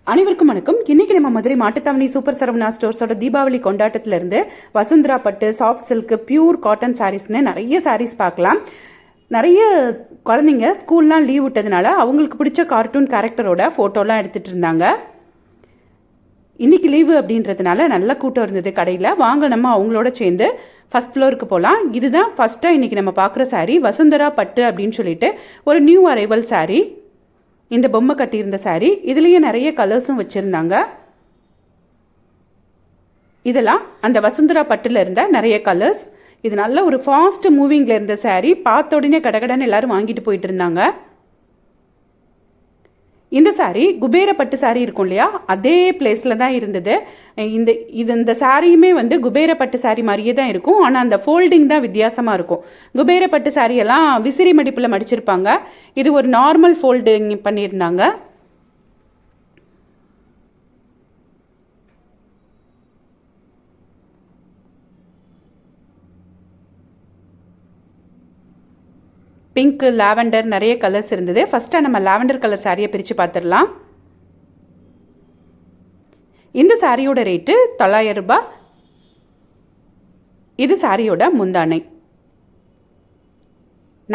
அனைவருக்கும் வணக்கம். இன்னைக்கு நம்ம மதுரை மாட்டுத்தாவணி சூப்பர் சரவணா ஸ்டோர்ஸோட தீபாவளி கொண்டாட்டத்துல இருந்து வசுந்தரா பட்டு, சாஃப்ட் சில்க், பியூர் காட்டன் சாரீஸ்னு நிறைய சாரீஸ் பார்க்கலாம். நிறைய குழந்தைங்க ஸ்கூல்லாம் லீவ் விட்டதுனால அவங்களுக்கு பிடிச்ச கார்ட்டூன் கேரக்டரோட ஃபோட்டோலாம் எடுத்துட்டு இருந்தாங்க. இன்னைக்கு லீவு அப்படின்றதுனால நல்ல கூட்டம் இருந்தது கடையில். வாங்க நம்ம அவங்களோட சேர்ந்து ஃபர்ஸ்ட் ஃப்ளோருக்கு போகலாம். இதுதான் ஃபர்ஸ்ட்டாக இன்னைக்கு நம்ம பார்க்குற சாரீ, வசுந்தரா பட்டு அப்படின்னு சொல்லிட்டு ஒரு நியூ அரைவல் சாரீ. இந்த பொம்மை கட்டியிருந்த சாரீ, இதுலேயே நிறைய கலர்ஸும் வச்சுருந்தாங்க. இதெல்லாம் அந்த வசுந்தரா பட்டில் இருந்த நிறைய கலர்ஸ். இது நல்ல ஒரு ஃபாஸ்ட் மூவிங்கில் இருந்த சாரீ. பார்த்த உடனே கடகடன்னு எல்லாரும் வாங்கிட்டு போயிட்டு இருந்தாங்க. இந்த சாரீ குபேர பட்டு சாரீ இருக்கும் இல்லையா, அதே பிளேஸில் தான் இருந்தது. இந்த சாரியுமே வந்து குபேர பட்டு சாரீ மாதிரியே தான் இருக்கும். ஆனால் அந்த ஃபோல்டிங் தான் வித்தியாசமாக இருக்கும். குபேர பட்டு சாரியெல்லாம் விசிறி மடிப்பில் மடிச்சிருப்பாங்க. இது ஒரு நார்மல் ஃபோல்டிங் பண்ணியிருந்தாங்க. பிங்க், லாவெண்டர் நிறைய கலர்ஸ் இருந்தது. ஃபஸ்ட்டாக நம்ம லாவெண்டர் கலர் சாரியை பிரித்து பார்த்துடலாம். இந்த சாரியோட ரேட்டு 900 ரூபாய். இது சாரியோட முந்தானை.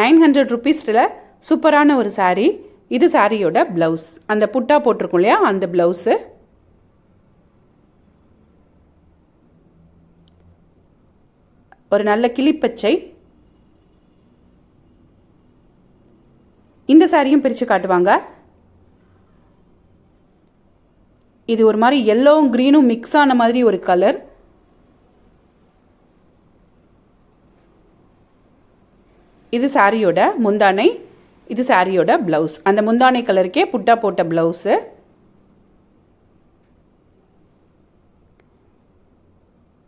900 ருபீஸில் சூப்பரான ஒரு சாரீ. இது சாரியோட ப்ளவுஸ், அந்த புட்டா போட்டிருக்கோம் இல்லையா, அந்த ப்ளவுஸு. ஒரு நல்ல கிளிப்பச்சை. இந்த சாரியும் பிரித்து காட்டுவாங்க. இது ஒரு மாதிரி எல்லோவும் க்ரீனும் மிக்ஸ் ஆன மாதிரி ஒரு கலர். இது சாரியோட முந்தானை, இது சாரியோட ப்ளவுஸ். அந்த முந்தானை கலருக்கே புட்டா போட்ட ப்ளவுஸு.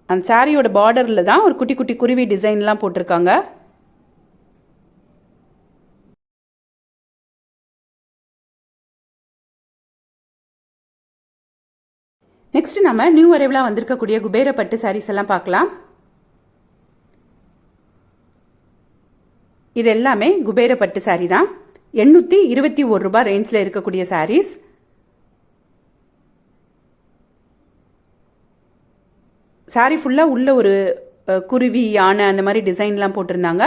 அந்த சாரியோட பார்டரில் தான் ஒரு குட்டி குட்டி குருவி டிசைன்லாம் போட்டிருக்காங்க. நெக்ஸ்ட் நம்ம நியூ அரைவலாக வந்திருக்கக்கூடிய குபேர பட்டு சாரீஸ் எல்லாம் பார்க்கலாம். இது எல்லாமே குபேர பட்டு சாரீ தான். 821 ரூபாய் ரேஞ்சில் இருக்கக்கூடிய சாரீஸ். சாரீ ஃபுல்லாக உள்ள ஒரு குருவி, யானை அந்த மாதிரி டிசைன்லாம் போட்டிருந்தாங்க.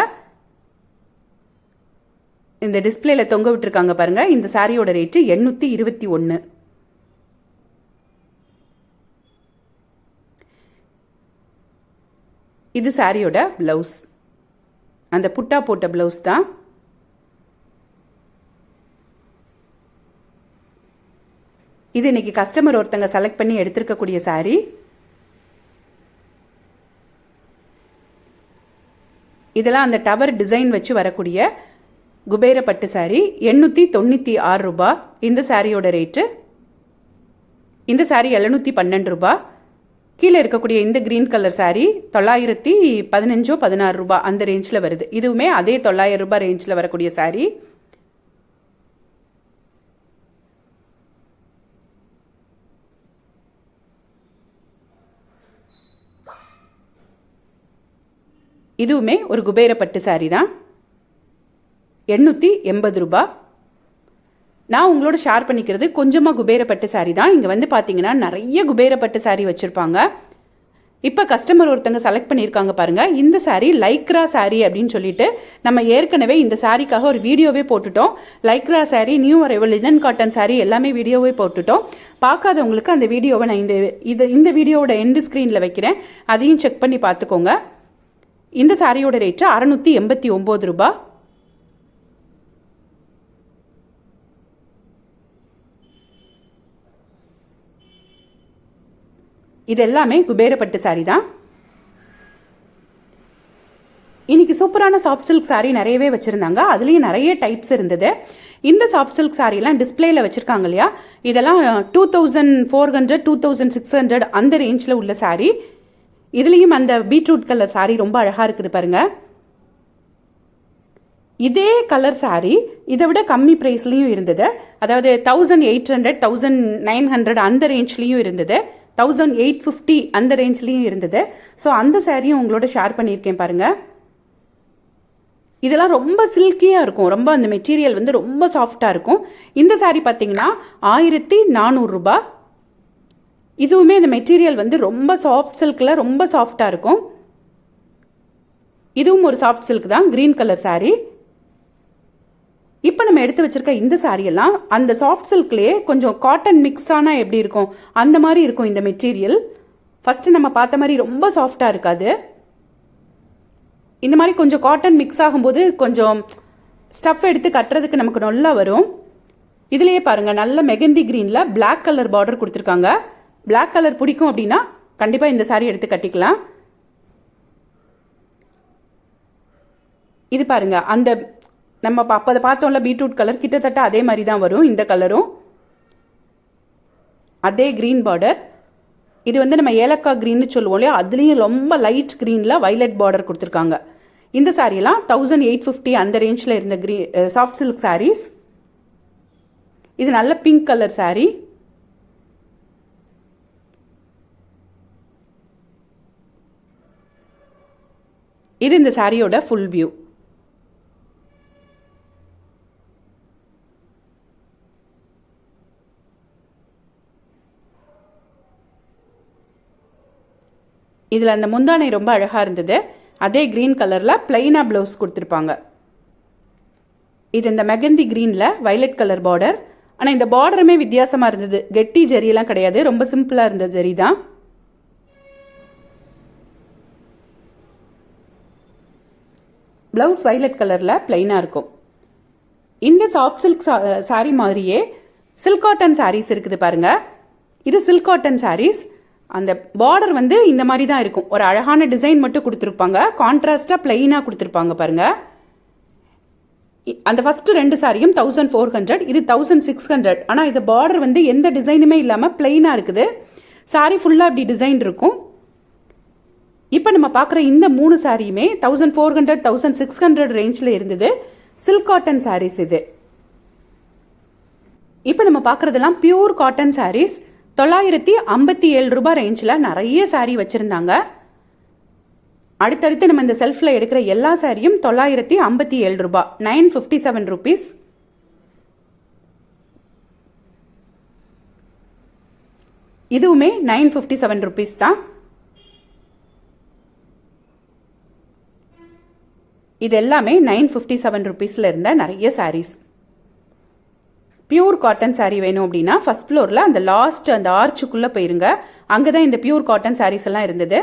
இந்த டிஸ்பிளேல தொங்க விட்டுருக்காங்க பாருங்க. இந்த சாரியோட ரேட்டு 821. இது சாரியோட ப்ளவுஸ், அந்த புட்டா போட்ட ப்ளவுஸ் தான். இது இன்னைக்கு கஸ்டமர் ஒருத்தங்க செலக்ட் பண்ணி எடுத்திருக்கக்கூடிய சாரீ. இதெல்லாம் அந்த டவர் டிசைன் வச்சு வரக்கூடிய குபேர பட்டு சாரீ. 896 ரூபாய் இந்த சாரியோட ரேட்டு. இந்த சாரீ 712 ரூபாய். கீழே இருக்கக்கூடிய இந்த கிரீன் கலர் சாரீ 915-16 ரூபாய் அந்த ரேஞ்சில் வருது. இதுவுமே அதே 900 ரூபாய் ரேஞ்சில் வரக்கூடிய சாரீ. இதுவுமே ஒரு குபேர பட்டு சாரீ தான். 880 ரூபாய். நான் உங்களோட ஷேர் பண்ணிக்கிறது கொஞ்சமாக குபேரப்பட்டு சாரீ தான். இங்கே வந்து பார்த்தீங்கன்னா நிறைய குபேரப்பட்டு சாரீ வச்சுருப்பாங்க. இப்போ கஸ்டமர் ஒருத்தங்க செலக்ட் பண்ணியிருக்காங்க பாருங்கள். இந்த சாரீ லைக்ரா சாரீ அப்படின்னு சொல்லிட்டு நம்ம ஏற்கனவே இந்த சாரீக்காக ஒரு வீடியோவே போட்டுட்டோம். Lycra sari, new arrival linen cotton sari எல்லாமே வீடியோவே போட்டுட்டோம். பார்க்காதவங்களுக்கு அந்த வீடியோவை நான் இந்த வீடியோவோட எண்டு ஸ்க்ரீனில் வைக்கிறேன். அதையும் செக் பண்ணி பார்த்துக்கோங்க. இந்த சாரியோட ரேட்டு 689 ரூபாய். இது எல்லாமே குபேர பட்டு சாரீ தான். இன்னைக்கு சூப்பரான சாஃப்ட் சில்க் சாரீ நிறையவே வச்சுருந்தாங்க. அதுலேயும் நிறைய டைப்ஸ் இருந்தது. இந்த சாஃப்ட் சில்க் சாரீலாம் டிஸ்பிளேல வச்சுருக்காங்க இல்லையா, இதெல்லாம் 2400, 2600 அந்த ரேஞ்சில் உள்ள சாரீ. இதுலேயும் அந்த பீட்ரூட் கலர் சாரீ ரொம்ப அழகாக இருக்குது பாருங்க. இதே கலர் சாரீ இதை விட கம்மி ப்ரைஸ்லேயும் இருந்தது. அதாவது 1800, 1900 அந்த ரேஞ்ச்லேயும் இருந்தது. 1850 அந்த ரேஞ்ச்லேயும் இருந்தது. ஸோ அந்த சாரியும் உங்களோட ஷேர் பண்ணியிருக்கேன் பாருங்கள். இதெல்லாம் ரொம்ப சில்கியாக இருக்கும், ரொம்ப அந்த மெட்டீரியல் வந்து ரொம்ப சாஃப்டாக இருக்கும். இந்த சாரீ பார்த்தீங்கன்னா 1400 ரூபாய். இதுவுமே இந்த மெட்டீரியல் வந்து ரொம்ப சாஃப்ட் சில்கில் ரொம்ப சாஃப்டாக இருக்கும். இதுவும் ஒரு சாஃப்ட் சில்க் தான், கிரீன் கலர் சாரீ. இப்போ நம்ம எடுத்து வச்சிருக்க இந்த சாரியெல்லாம் அந்த சாஃப்ட் சில்க்லேயே கொஞ்சம் காட்டன் மிக்ஸ் ஆனால் எப்படி இருக்கும் அந்த மாதிரி இருக்கும் இந்த மெட்டீரியல். ஃபஸ்ட்டு நம்ம பார்த்த மாதிரி ரொம்ப சாஃப்டாக இருக்காது. இந்த மாதிரி கொஞ்சம் காட்டன் மிக்ஸ் ஆகும்போது கொஞ்சம் ஸ்டஃப் எடுத்து கட்டுறதுக்கு நமக்கு நல்லா வரும். இதுலேயே பாருங்கள், நல்ல மெகந்தி க்ரீனில் பிளாக் கலர் பார்டர் கொடுத்துருக்காங்க. பிளாக் கலர் பிடிக்கும் அப்படின்னா கண்டிப்பாக இந்த சாரீ எடுத்து கட்டிக்கலாம். இது பாருங்க, அந்த நம்ம அப்போ பார்த்தோம்ல பீட்ரூட் கலர், கிட்டத்தட்ட அதே மாதிரி தான் வரும். இந்த கலரும் அதே க்ரீன் பார்டர். இது வந்து நம்ம ஏலக்காய் க்ரீன்னு சொல்லுவோம் இல்லையா, அதுலேயும் ரொம்ப லைட் க்ரீனில் வைலட் பார்டர் கொடுத்துருக்காங்க. இந்த சாரியெல்லாம் 1850 அந்த ரேஞ்சில் இருந்த சாஃப்ட் சில்க் சாரீஸ். இது நல்ல பிங்க் கலர் சாரீ. இது இந்த சாரியோட ஃபுல் வியூ. இதில் அந்த முந்தானை ரொம்ப அழகாக இருந்தது. அதே க்ரீன் கலரில் பிளைனாக ப்ளவுஸ் கொடுத்துருப்பாங்க. இது இந்த மெகந்தி க்ரீனில் வைலட் கலர் பார்டர். ஆனால் இந்த பார்டருமே வித்தியாசமாக இருந்தது. கெட்டி ஜரியெல்லாம் கிடையாது, ரொம்ப சிம்பிளாக இருந்த ஜரி தான். ப்ளவுஸ் வைலட் கலரில் பிளைனாக இருக்கும். இந்த சாஃப்ட் சில்க் சாரீ மாதிரியே சில்க் காட்டன் சாரீஸ் இருக்குது பாருங்கள். இது சில்க் காட்டன் சாரீஸ். அந்த பார்டர் வந்து இந்த மாதிரி தான் இருக்கும். ஒரு அழகான டிசைன் மட்டும் கொடுத்துருப்பாங்க, கான்ட்ராஸ்டாக பிளெயினாக கொடுத்துருப்பாங்க பாருங்க. அந்த ஃபர்ஸ்ட் ரெண்டு சாரியும் 1400, இது 1600. ஆனால் இது பார்டர் வந்து எந்த டிசைனுமே இல்லாமல் பிளெயினாக இருக்குது. சாரி ஃபுல்லாக அப்படி டிசைன் இருக்கும். இப்போ நம்ம பார்க்குற இந்த 3 சாரியுமே 1400, 1600 ரேஞ்சில் இருந்தது. சில்க் காட்டன் சாரீஸ் இது. இப்போ நம்ம பார்க்குறதெல்லாம் பியூர் காட்டன் சாரீஸ். 957 ரூபாய் ரேஞ்சில் நிறைய சாரீ வச்சுருந்தாங்க. அடுத்தடுத்து நம்ம இந்த செல்ஃபில் எடுக்கிற எல்லா சாரியும் 957 ரூபாய், 957 rupees. இதுவுமே 957 rupees தான். இது எல்லாமே 957 rupeesல இருந்த நிறைய சாரீஸ். பியூர் காட்டன் சாரீ வேணும் அப்படின்னா ஃபர்ஸ்ட் ஃப்ளோரில் அந்த லாஸ்ட் அந்த ஆர்ச்சுக்குள்ளே போயிருங்க. அங்கே தான் இந்த பியூர் காட்டன் சாரீஸ் எல்லாம் இருந்தது.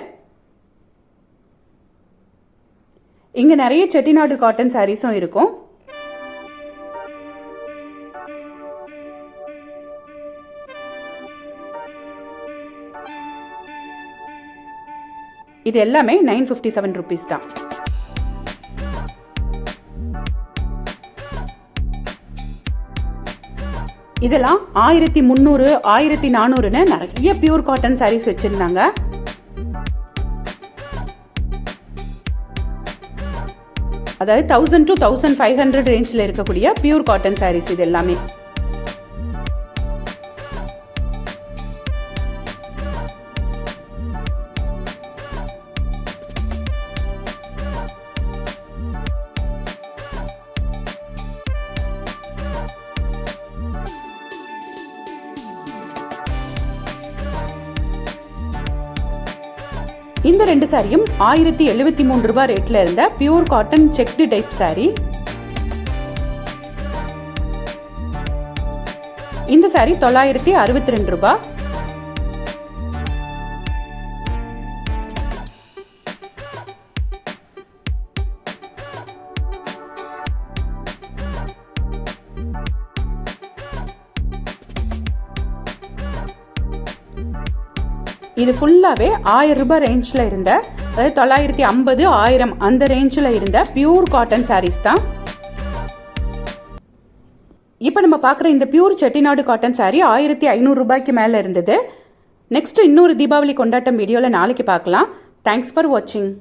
இங்கே நிறைய செட்டிநாடு காட்டன் சாரீஸும் இருக்கும். இது எல்லாமே 957 rupees தான். இதெல்லாம் 1300, 1400ன்னு நிறைய பியூர் காட்டன் சாரீஸ் வச்சிருந்தாங்க. அதாவது 1000 to 1500 ரேஞ்சில் இருக்கக்கூடிய பியூர் காட்டன் சாரீஸ் இது எல்லாமே. இந்த ரெண்டு சாரியும் 1073 ரூபாய் ரேட்ல இருந்த pure cotton checked type sorry. இந்த சாரி 962 ரூபாய். இது ஃபுல்லாகவே 1000 ரூபாய் ரேஞ்சில் இருந்த, அதாவது 950, 1000 அந்த ரேஞ்சில் இருந்த பியூர் காட்டன் சாரீஸ் தான். இப்போ நம்ம பார்க்குற இந்த பியூர் செட்டிநாடு காட்டன் சாரீ 1500 ரூபாய்க்கு மேலே இருந்தது. நெக்ஸ்ட் இன்னொரு தீபாவளி கொண்டாட்டம் வீடியோவில் நாளைக்கு பார்க்கலாம். தேங்க்ஸ் ஃபார் வாட்சிங்.